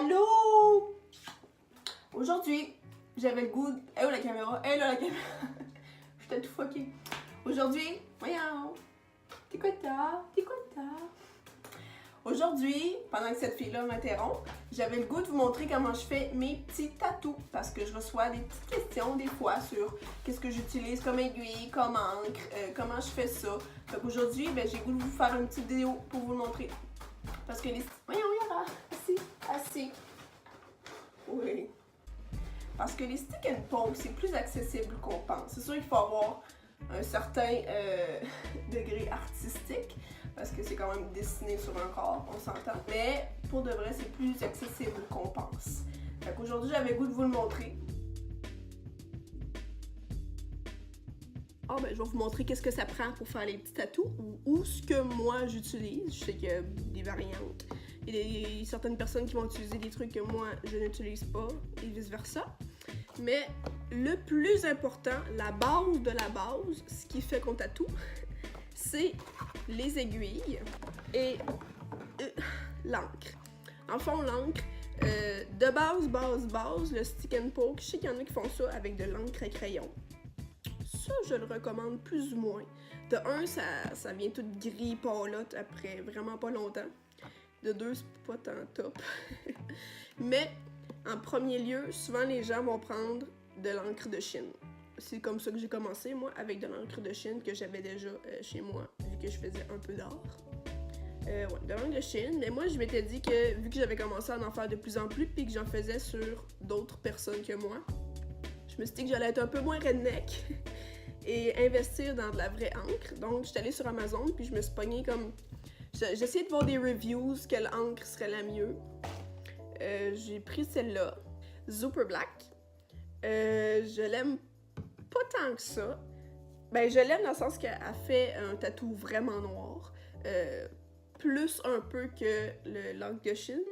Allô? Aujourd'hui, j'avais le goût... Eh où la caméra? Eh là la caméra! J'étais tout fucké. Aujourd'hui, voyons! T'es quoi t'as? Aujourd'hui, pendant que cette fille-là m'interrompt, j'avais le goût de vous montrer comment je fais mes petits tatous. Parce que je reçois des petites questions des fois sur qu'est-ce que j'utilise comme aiguille, comme encre, comment je fais ça. Donc aujourd'hui, j'ai le goût de vous faire une petite vidéo pour vous le montrer. Parce que les... Voyons, Yara! Assis. Oui. Parce que les stick and poke, c'est plus accessible qu'on pense. C'est sûr qu'il faut avoir un certain degré artistique, parce que c'est quand même dessiné sur un corps, on s'entend. Mais pour de vrai, c'est plus accessible qu'on pense. Fait qu'aujourd'hui, j'avais le goût de vous le montrer. Je vais vous montrer qu'est-ce que ça prend pour faire les petits tatous, ou ce que moi j'utilise. Je sais qu'il y a des variantes. Il y a certaines personnes qui vont utiliser des trucs que moi je n'utilise pas, et vice-versa. Mais le plus important, la base de la base, ce qui fait qu'on tatoue, c'est les aiguilles et l'encre. En fond, l'encre, de base, le stick and poke, je sais qu'il y en a qui font ça avec de l'encre à crayon. Ça, je le recommande plus ou moins. De un, ça vient tout gris pâlotte après vraiment pas longtemps. De deux, c'est pas tant top. Mais en premier lieu, souvent les gens vont prendre de l'encre de Chine. C'est comme ça que j'ai commencé, moi, avec de l'encre de Chine que j'avais déjà chez moi, vu que je faisais un peu d'art. De l'encre de Chine. Mais moi, je m'étais dit que, vu que j'avais commencé à en faire de plus en plus, puis que j'en faisais sur d'autres personnes que moi, je me suis dit que j'allais être un peu moins redneck et investir dans de la vraie encre. Donc, j'étais allée sur Amazon, puis je me suis pognée comme... J'essayais de voir des reviews, quelle encre serait la mieux. J'ai pris celle-là, Super Black. Je l'aime pas tant que ça. Je l'aime dans le sens qu'elle fait un tatou vraiment noir. Plus un peu que l'encre de Chine.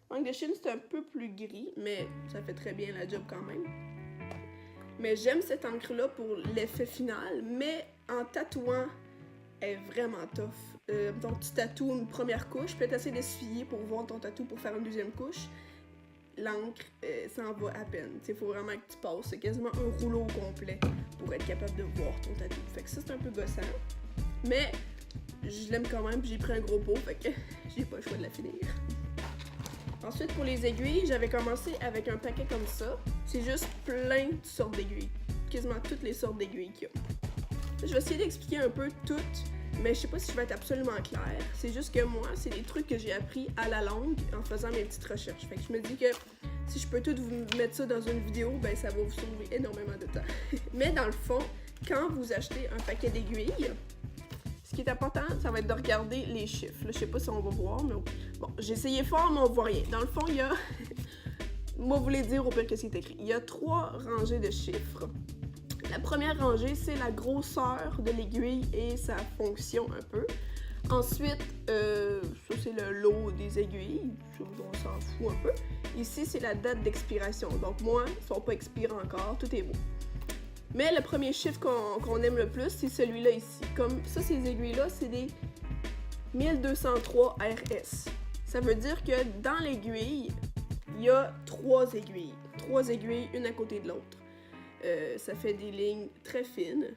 L'encre de Chine, c'est un peu plus gris, mais ça fait très bien la job quand même. Mais j'aime cette encre-là pour l'effet final, mais en tatouant, elle est vraiment tough. Donc tu tatoues une première couche, peut-être essayer d'essuyer pour voir ton tatou pour faire une deuxième couche. L'encre, ça en va à peine. Il faut vraiment que tu passes. C'est quasiment un rouleau complet pour être capable de voir ton tatou. Fait que ça, c'est un peu gossant. Mais je l'aime quand même, puis j'ai pris un gros pot, fait que j'ai pas le choix de la finir. Ensuite, pour les aiguilles, j'avais commencé avec un paquet comme ça. C'est juste plein de sortes d'aiguilles. Quasiment toutes les sortes d'aiguilles qu'il y a. Je vais essayer d'expliquer un peu toutes, mais je sais pas si je vais être absolument claire. C'est juste que moi, c'est des trucs que j'ai appris à la longue en faisant mes petites recherches. Fait que je me dis que si je peux tout vous mettre ça dans une vidéo, ça va vous sauver énormément de temps. Mais dans le fond, quand vous achetez un paquet d'aiguilles, ce qui est important, ça va être de regarder les chiffres. Là, je sais pas si on va voir, mais bon, j'ai essayé fort, mais on voit rien. Dans le fond, il y a... Moi, vous voulez dire au pire que c'est écrit. Il y a 3 rangées de chiffres. La première rangée, c'est la grosseur de l'aiguille et sa fonction un peu. Ensuite, ça c'est le lot des aiguilles, on s'en fout un peu. Ici, c'est la date d'expiration. Donc moi, ils ne sont pas expirés encore, tout est beau. Mais le premier chiffre qu'on aime le plus, c'est celui-là ici. Comme ça, ces aiguilles-là, c'est des 1203 RS. Ça veut dire que dans l'aiguille, il y a 3 aiguilles. 3 aiguilles, une à côté de l'autre. Ça fait des lignes très fines,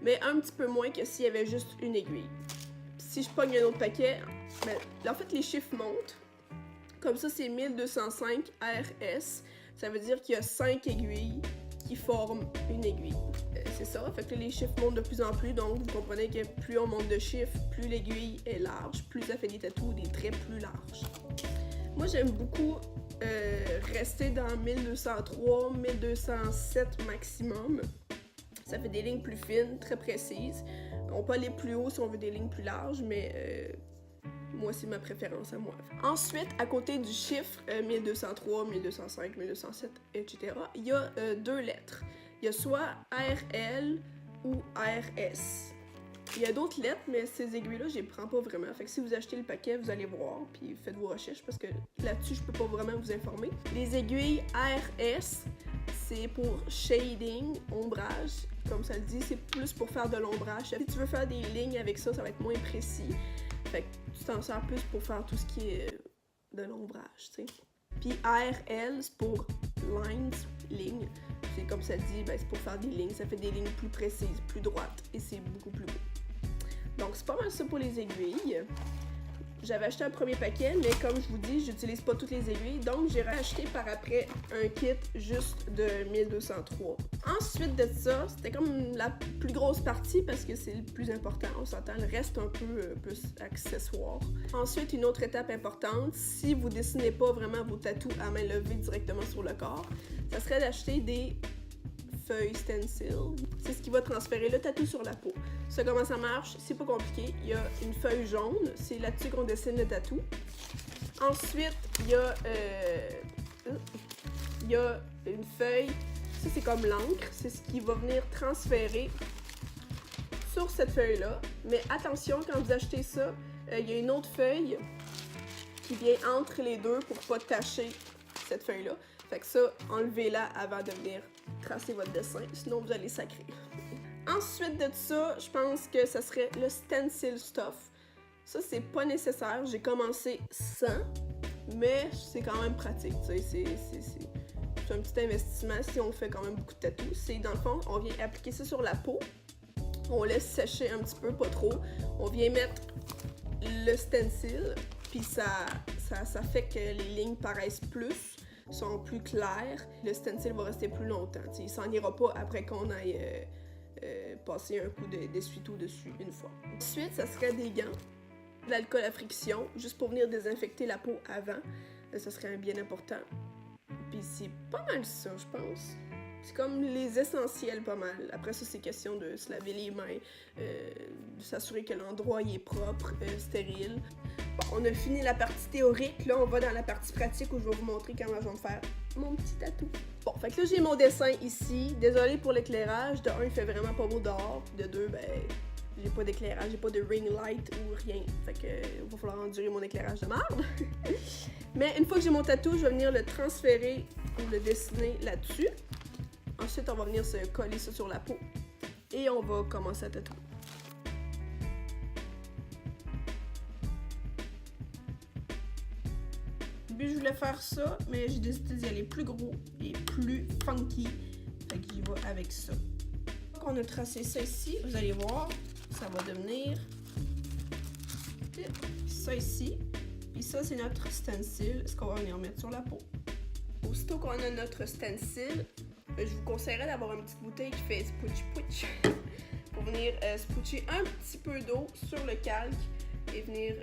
mais un petit peu moins que s'il y avait juste une aiguille. Si je pogne un autre paquet, en fait les chiffres montent. Comme ça, c'est 1205 RS. Ça veut dire qu'il y a 5 aiguilles qui forment une aiguille. C'est ça, fait que les chiffres montent de plus en plus, donc vous comprenez que plus on monte de chiffres, plus l'aiguille est large, plus ça fait des tatous, des traits plus larges. Moi, j'aime beaucoup rester dans 1203, 1207 maximum. Ça fait des lignes plus fines, très précises. On peut aller plus haut si on veut des lignes plus larges, mais moi, c'est ma préférence à moi. Ensuite, à côté du chiffre 1203, 1205, 1207, etc., il y a 2 lettres. Il y a soit RL ou RS. Il y a d'autres lettres, mais ces aiguilles-là, je les prends pas vraiment. Fait que si vous achetez le paquet, vous allez voir, puis faites vos recherches, parce que là-dessus, je peux pas vraiment vous informer. Les aiguilles RS, c'est pour shading, ombrage. Comme ça le dit, c'est plus pour faire de l'ombrage. Si tu veux faire des lignes avec ça, ça va être moins précis. Fait que tu t'en sers plus pour faire tout ce qui est de l'ombrage, tu sais. Puis RL, c'est pour lines, lignes. C'est comme ça dit, ben, c'est pour faire des lignes. Ça fait des lignes plus précises, plus droites. Et c'est beaucoup plus beau. Donc, c'est pas mal ça pour les aiguilles. J'avais acheté un premier paquet, mais comme je vous dis, j'utilise pas toutes les aiguilles. Donc, j'ai racheté par après un kit juste de 1203. Ensuite de ça, c'était comme la plus grosse partie parce que c'est le plus important. On s'entend, le reste un peu plus accessoire. Ensuite, une autre étape importante, si vous dessinez pas vraiment vos tatous à main levée directement sur le corps, ça serait d'acheter des feuilles stencil. C'est ce qui va transférer le tatou sur la peau. Ça, comment ça marche? C'est pas compliqué. Il y a une feuille jaune, c'est là-dessus qu'on dessine le tatou. Ensuite, il y a une feuille, ça c'est comme l'encre, c'est ce qui va venir transférer sur cette feuille-là. Mais attention, quand vous achetez ça, il y a une autre feuille qui vient entre les deux pour pas tacher cette feuille-là. Fait que ça, enlevez-la avant de venir tracer votre dessin, sinon vous allez sacrer. Ensuite de ça, je pense que ça serait le stencil stuff. Ça, c'est pas nécessaire. J'ai commencé sans, mais c'est quand même pratique. C'est un petit investissement si on fait quand même beaucoup de tatous. C'est dans le fond, on vient appliquer ça sur la peau. On laisse sécher un petit peu, pas trop. On vient mettre le stencil, puis ça fait que les lignes paraissent plus, sont plus claires. Le stencil va rester plus longtemps. T'sais, il s'en ira pas après qu'on aille passer un coup d'essuie-tout dessus une fois. Ensuite, ça serait des gants, de l'alcool à friction, juste pour venir désinfecter la peau avant. Ça serait un bien important. Puis c'est pas mal ça, je pense. C'est comme les essentiels pas mal. Après ça, c'est question de se laver les mains, de s'assurer que l'endroit est propre, stérile. Bon, on a fini la partie théorique. Là, on va dans la partie pratique où je vais vous montrer comment je vais me faire mon petit tatou. Bon, fait que là, j'ai mon dessin ici. Désolée pour l'éclairage. De un, il fait vraiment pas beau dehors. De deux, ben, j'ai pas d'éclairage, j'ai pas de ring light ou rien. Fait que il va falloir endurer mon éclairage de merde. Mais une fois que j'ai mon tatou, je vais venir le transférer ou le dessiner là-dessus. Ensuite, on va venir se coller ça sur la peau. Et on va commencer à tatouer. Au début, je voulais faire ça, mais j'ai décidé d'y aller plus gros et plus funky. Fait que j'y vais avec ça. Une fois qu'on a tracé ça ici, vous allez voir, ça va devenir ça ici. Puis ça, c'est notre stencil, ce qu'on va venir mettre sur la peau. Aussitôt qu'on a notre stencil, je vous conseillerais d'avoir une petite bouteille qui fait spooch pouch pour venir spoocher un petit peu d'eau sur le calque et venir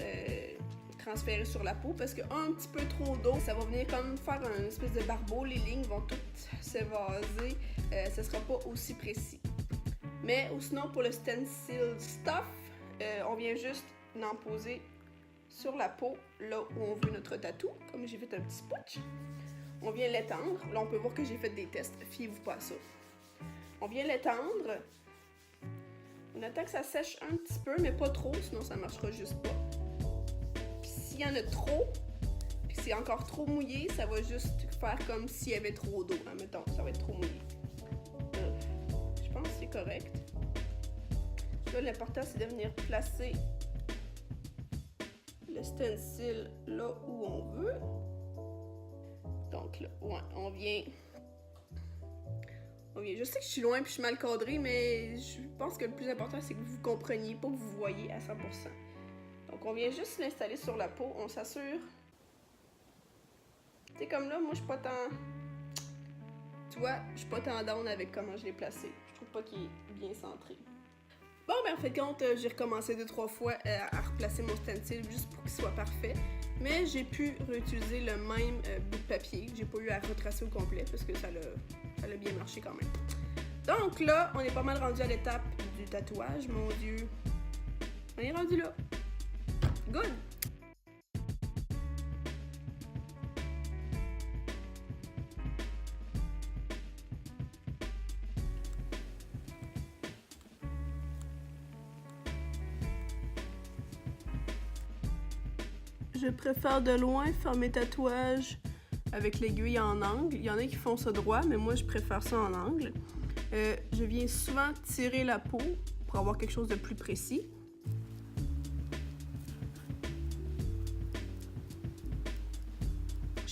transférer sur la peau parce qu'un petit peu trop d'eau, ça va venir comme faire une espèce de barbeau, les lignes vont toutes s'évaser, ça sera pas aussi précis. Mais ou sinon pour le stencil stuff, on vient juste en poser sur la peau, là où on veut notre tatou, comme j'ai fait un petit spooch. On vient l'étendre. Là, on peut voir que j'ai fait des tests. Fiez-vous pas à ça. On vient l'étendre. On attend que ça sèche un petit peu, mais pas trop, sinon ça marchera juste pas. Puis s'il y en a trop, puis c'est encore trop mouillé, ça va juste faire comme s'il y avait trop d'eau. Mettons, ça va être trop mouillé. Je pense que c'est correct. Là, l'important, c'est de venir placer le stencil là où on veut. Donc là, ouais, on vient. Je sais que je suis loin puis je suis mal cadrée, mais je pense que le plus important, c'est que vous compreniez, pas que vous voyez à 100%. Donc on vient juste l'installer sur la peau, on s'assure. Tu sais, comme là, moi, je suis pas tant... Tu vois, je suis pas tant down avec comment je l'ai placé. Je trouve pas qu'il est bien centré. Bon, ben en fait compte, j'ai recommencé 2-3 fois à replacer mon stencil juste pour qu'il soit parfait. Mais j'ai pu réutiliser le même bout de papier. J'ai pas eu à retracer au complet parce que ça l'a bien marché quand même. Donc là, on est pas mal rendu à l'étape du tatouage, mon Dieu. On est rendu là. Good! Je préfère de loin faire mes tatouages avec l'aiguille en angle. Il y en a qui font ça droit, mais moi je préfère ça en angle. Je viens souvent tirer la peau pour avoir quelque chose de plus précis.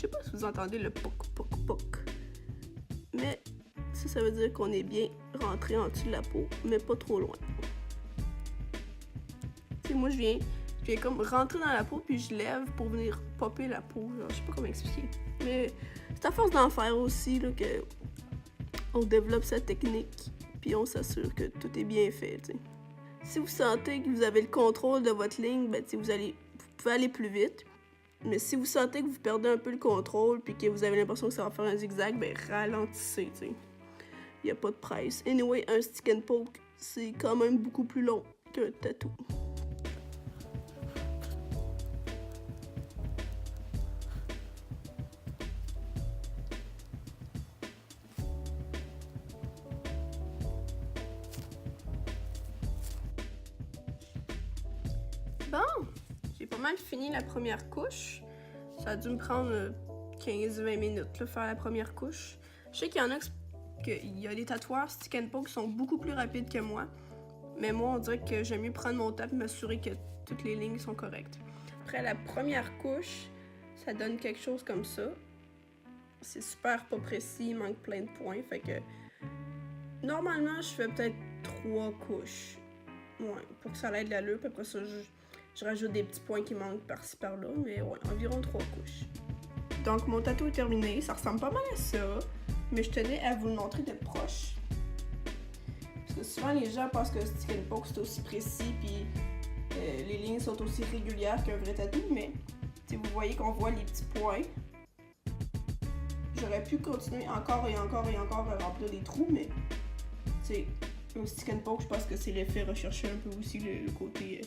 sais pas si vous entendez le poc poc poc. Mais ça veut dire qu'on est bien rentré en dessous de la peau, mais pas trop loin. Tu sais, moi je viens comme rentrer dans la peau puis je lève pour venir popper la peau. Genre, je sais pas comment expliquer. Mais c'est à force d'en faire aussi là, que on développe sa technique puis on s'assure que tout est bien fait. T'sais. Si vous sentez que vous avez le contrôle de votre ligne, ben, vous pouvez aller plus vite. Mais si vous sentez que vous perdez un peu le contrôle puis que vous avez l'impression que ça va faire un zigzag, ben ralentissez. Il n'y a pas de presse. Anyway, un stick and poke, c'est quand même beaucoup plus long qu'un tatou. Bon, j'ai pas mal fini la première couche. Ça a dû me prendre 15-20 minutes là, faire la première couche. Je sais qu'il y en a qu'il y a des tatoueurs stick and poke qui sont beaucoup plus rapides que moi. Mais moi, on dirait que j'aime mieux prendre mon temps et m'assurer que toutes les lignes sont correctes. Après la première couche, ça donne quelque chose comme ça. C'est super pas précis, il manque plein de points. Fait que normalement, je fais peut-être 3 couches. Ouais, pour que ça ait de l'allure. Puis après ça, je rajoute des petits points qui manquent par-ci par-là. Mais ouais, environ 3 couches. Donc mon tatou est terminé. Ça ressemble pas mal à ça. Mais je tenais à vous le montrer de proche. Parce que souvent les gens pensent que le stick and poke c'est aussi précis puis les lignes sont aussi régulières qu'un vrai tatou, mais vous voyez qu'on voit les petits points. J'aurais pu continuer encore et encore et encore à remplir des trous, mais le stick and poke, je pense que c'est l'effet recherché un peu aussi, le côté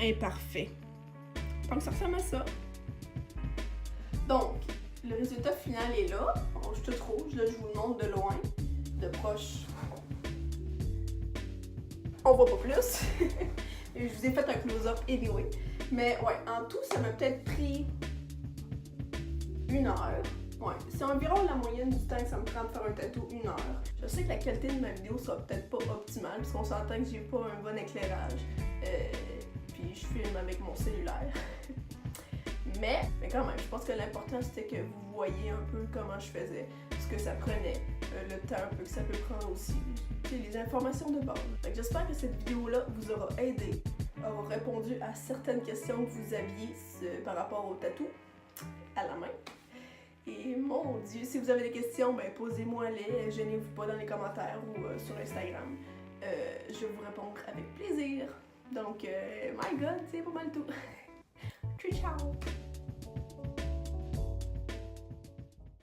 imparfait. Donc ça ressemble à ça. Donc, le résultat final est là. Bon, je suis toute rouge, là je vous le montre de loin, de proche. On voit pas plus. Je vous ai fait un close-up anyway. Mais ouais, en tout, ça m'a peut-être pris 1 heure. Ouais, c'est environ la moyenne du temps que ça me prend de faire un tatou, 1 heure. Je sais que la qualité de ma vidéo sera peut-être pas optimale, parce qu'on s'entend que j'ai pas un bon éclairage. Puis je filme avec mon cellulaire. Mais quand même, je pense que l'important c'était que vous voyez un peu comment je faisais, ce que ça prenait, le temps un peu que ça peut prendre aussi, les informations de base. J'espère que cette vidéo-là vous aura aidé, aura répondu à certaines questions que vous aviez par rapport au tatou à la main. Et mon Dieu, si vous avez des questions, ben posez-moi-les, gênez-vous pas dans les commentaires ou sur Instagram. Je vais vous répondre avec plaisir. Donc, my God, c'est pas mal tout. Ciao!